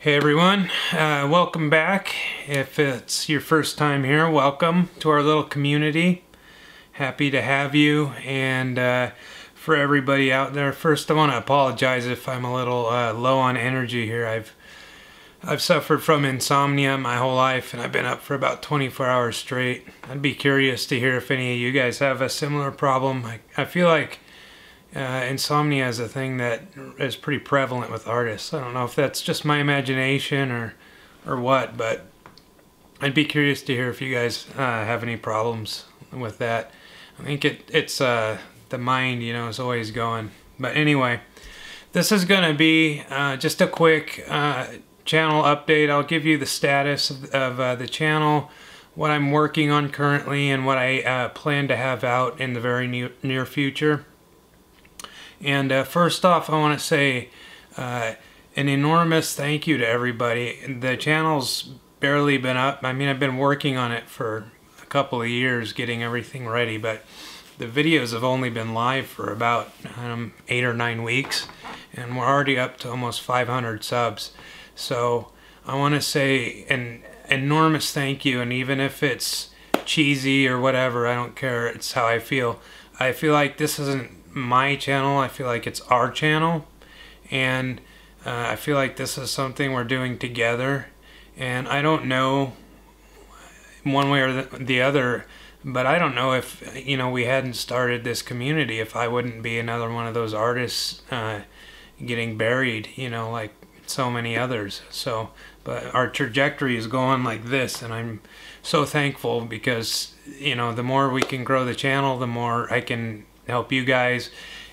Hey everyone, welcome back. If it's your first time here, welcome to our little community. Happy to have you. And for everybody out there, first I want to apologize if I'm a little low on energy here. I've suffered from insomnia my whole life, and I've been up for about 24 hours straight. I'd be curious to hear if any of you guys have a similar problem. I feel like insomnia is a thing that is pretty prevalent with artists. I don't know if that's just my imagination or what, but I'd be curious to hear if you guys have any problems with that. I think it's the mind, you know, is always going. But anyway, this is going to be just a quick channel update. I'll give you the status of the channel, what I'm working on currently, and what I plan to have out in the very near future. And first off, I want to say an enormous thank you to everybody. The channel's barely been up. I mean, I've been working on it for a couple of years, getting everything ready, but the videos have only been live for about 8 or 9 weeks, and we're already up to almost 500 subs. So I want to say an enormous thank you, and even if it's cheesy or whatever, I don't care. It's how I feel. I feel like this isn't my channel. I feel like it's our channel, and I feel like this is something we're doing together. And I don't know one way or the other, but I don't know if, you know, we hadn't started this community, if I wouldn't be another one of those artists getting buried, you know, like so many others. So, but our trajectory is going like this, and I'm so thankful because, you know, the more we can grow the channel, the more I can help you guys,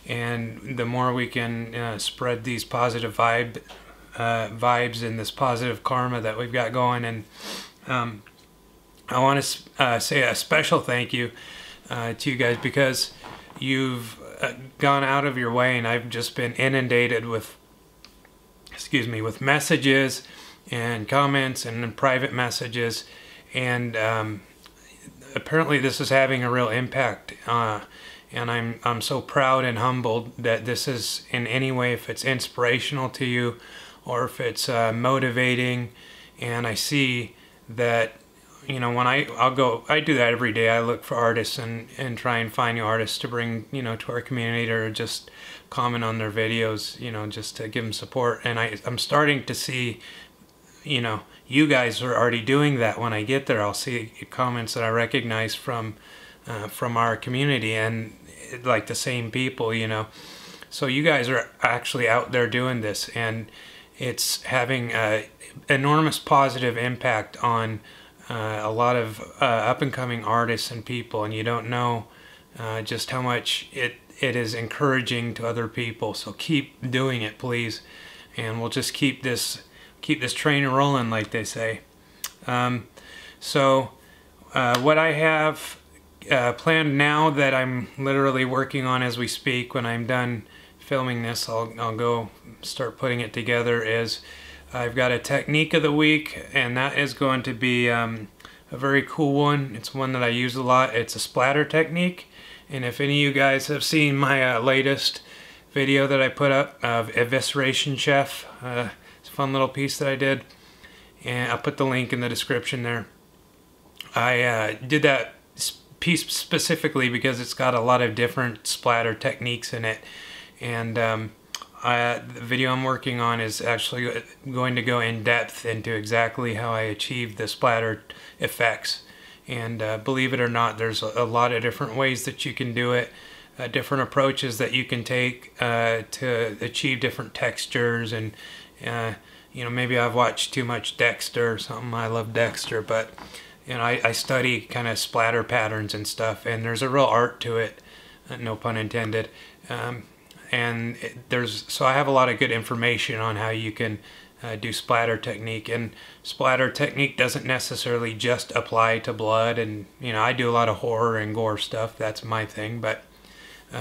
and the more we can spread these positive vibes and this positive karma that we've got going. And I want to say a special thank you to you guys, because you've gone out of your way, and I've just been inundated with messages and comments and private messages, and apparently this is having a real impact. And I'm so proud and humbled that this is in any way, if it's inspirational to you or if it's motivating. And I see that, you know, when I do that every day. I look for artists and try and find new artists to bring, you know, to our community, or just comment on their videos, you know, just to give them support. And I'm starting to see, you know, you guys are already doing that. When I get there, I'll see comments that I recognize from our community, and like the same people, you know. So you guys are actually out there doing this, and it's having an enormous positive impact on a lot of up-and-coming artists and people, and you don't know just how much it is encouraging to other people. So keep doing it, please, and we'll just keep this train rolling, like they say. So what I have planned now, that I'm literally working on as we speak, when I'm done filming this, I'll go start putting it together, is I've got a technique of the week, and that is going to be a very cool one. It's one that I use a lot. It's a splatter technique, and if any of you guys have seen my latest video that I put up of Evisceration Chef, it's a fun little piece that I did, and I'll put the link in the description there. I did that piece specifically because it's got a lot of different splatter techniques in it, and the video I'm working on is actually going to go in depth into exactly how I achieve the splatter effects. And believe it or not, there's a lot of different ways that you can do it, different approaches that you can take to achieve different textures. And you know, maybe I've watched too much Dexter or something. I love Dexter, but you know, I study kind of splatter patterns and stuff, and there's a real art to it, no pun intended. And so I have a lot of good information on how you can do splatter technique. And splatter technique doesn't necessarily just apply to blood, and you know, I do a lot of horror and gore stuff. That's my thing, but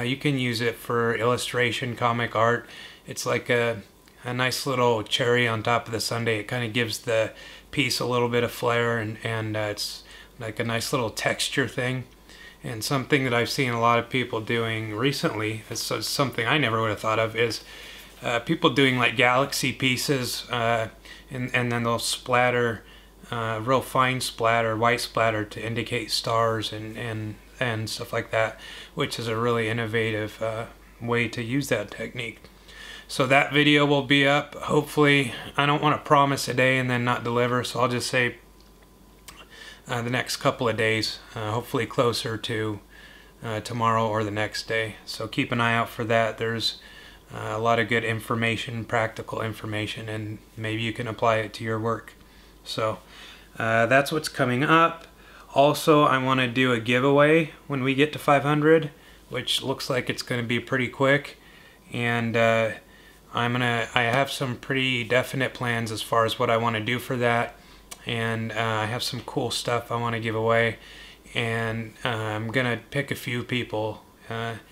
you can use it for illustration, comic art. It's like a nice little cherry on top of the sundae. It kind of gives the piece a little bit of flair, and it's like a nice little texture thing. And something that I've seen a lot of people doing recently, is something I never would have thought of, is people doing like galaxy pieces, and then they'll splatter, real fine splatter, white splatter to indicate stars and stuff like that, which is a really innovative way to use that technique. So that video will be up, hopefully. I don't want to promise a day and then not deliver, so I'll just say the next couple of days, hopefully closer to tomorrow or the next day. So keep an eye out for that. There's a lot of good information, practical information, and maybe you can apply it to your work. So that's what's coming up. Also, I want to do a giveaway when we get to 500, which looks like it's going to be pretty quick. And I have some pretty definite plans as far as what I want to do for that. And I have some cool stuff I want to give away. And I'm going to pick a few people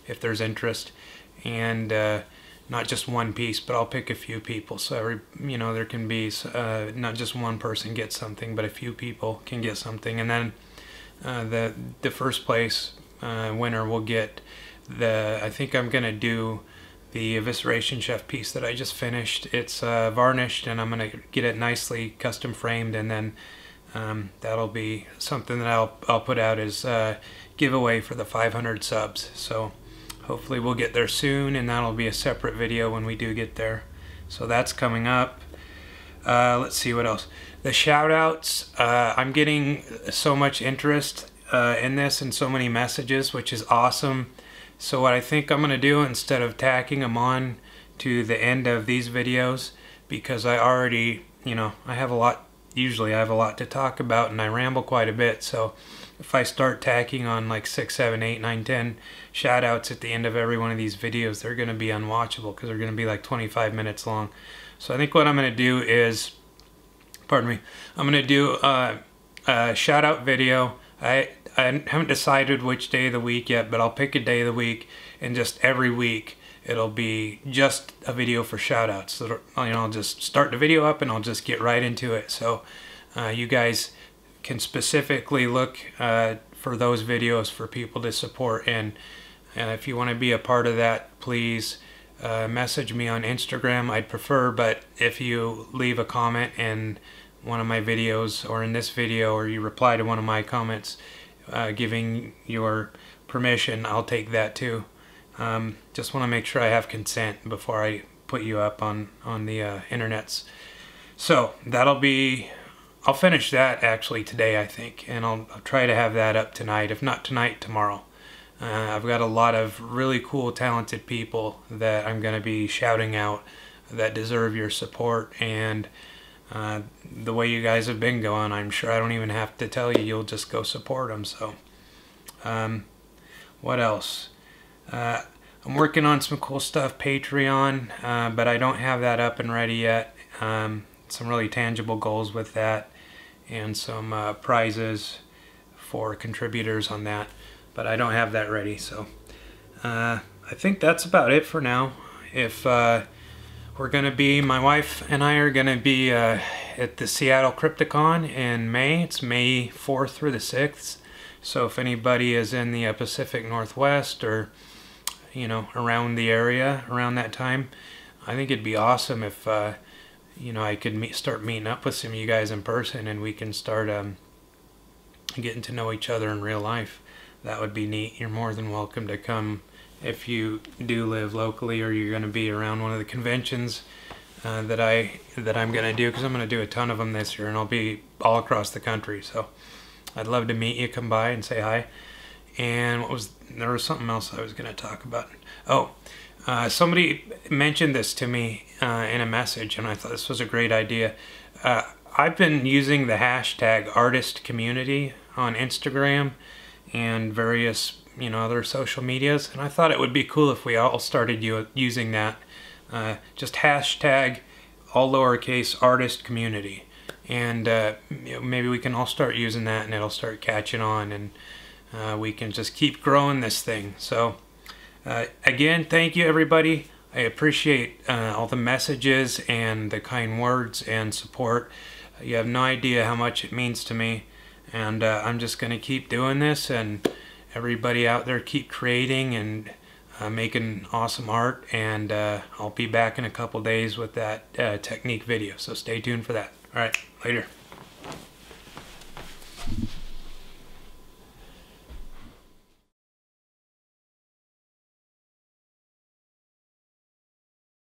if there's interest. And not just one piece, but I'll pick a few people. So there can be not just one person gets something, but a few people can get something. And then the first place winner will get I think I'm going to do the Evisceration Chef piece that I just finished. It's varnished, and I'm going to get it nicely custom framed, and then that'll be something that I'll put out as giveaway for the 500 subs. So hopefully we'll get there soon, and that'll be a separate video when we do get there. So that's coming up. Let's see what else. The shout outs, I'm getting so much interest in this and so many messages, which is awesome. So what I think I'm going to do, instead of tacking them on to the end of these videos, because I already, I have a lot, usually I have a lot to talk about and I ramble quite a bit. So if I start tacking on like 6, 7, 8, 9, 10 shout outs at the end of every one of these videos, they're going to be unwatchable because they're going to be like 25 minutes long. So I think what I'm going to do is, I'm going to do a shout out video. I haven't decided which day of the week yet, but I'll pick a day of the week, and just every week it'll be just a video for shout outs. So I'll just start the video up and I'll just get right into it. So you guys can specifically look for those videos for people to support, and if you want to be a part of that, please message me on Instagram. I'd prefer, but if you leave a comment in one of my videos or in this video, or you reply to one of my comments giving your permission, I'll take that too. Just want to make sure I have consent before I put you up on the internets. So I'll finish that actually today, I think, and I'll try to have that up tonight. If not tonight, tomorrow. I've got a lot of really cool, talented people that I'm going to be shouting out that deserve your support, and the way you guys have been going, I'm sure I don't even have to tell you, you'll just go support them. So what else? I'm working on some cool stuff, Patreon, but I don't have that up and ready yet. Some really tangible goals with that, and some prizes for contributors on that, but I don't have that ready. So I think that's about it for now. If my wife and I are going to be at the Seattle Crypticon in May. It's May 4th through the 6th. So if anybody is in the Pacific Northwest, or around the area around that time, I think it'd be awesome if I could start meeting up with some of you guys in person, and we can start getting to know each other in real life. That would be neat. You're more than welcome to come if you do live locally, or you're going to be around one of the conventions that I'm going to do, because I'm going to do a ton of them this year, and I'll be all across the country. So I'd love to meet you, come by and say hi. And there was something else I was going to talk about. Somebody mentioned this to me in a message, and I thought this was a great idea. I've been using the hashtag #ArtistCommunity on Instagram and various other social medias, and I thought it would be cool if we all started using that. Just hashtag all lowercase #ArtistCommunity, and maybe we can all start using that, and it'll start catching on, and we can just keep growing this thing. So again, thank you everybody. I appreciate all the messages and the kind words and support. You have no idea how much it means to me, and I'm just going to keep doing this, and everybody out there keep creating, and making awesome art, and I'll be back in a couple days with that technique video, so stay tuned for that. All right, later.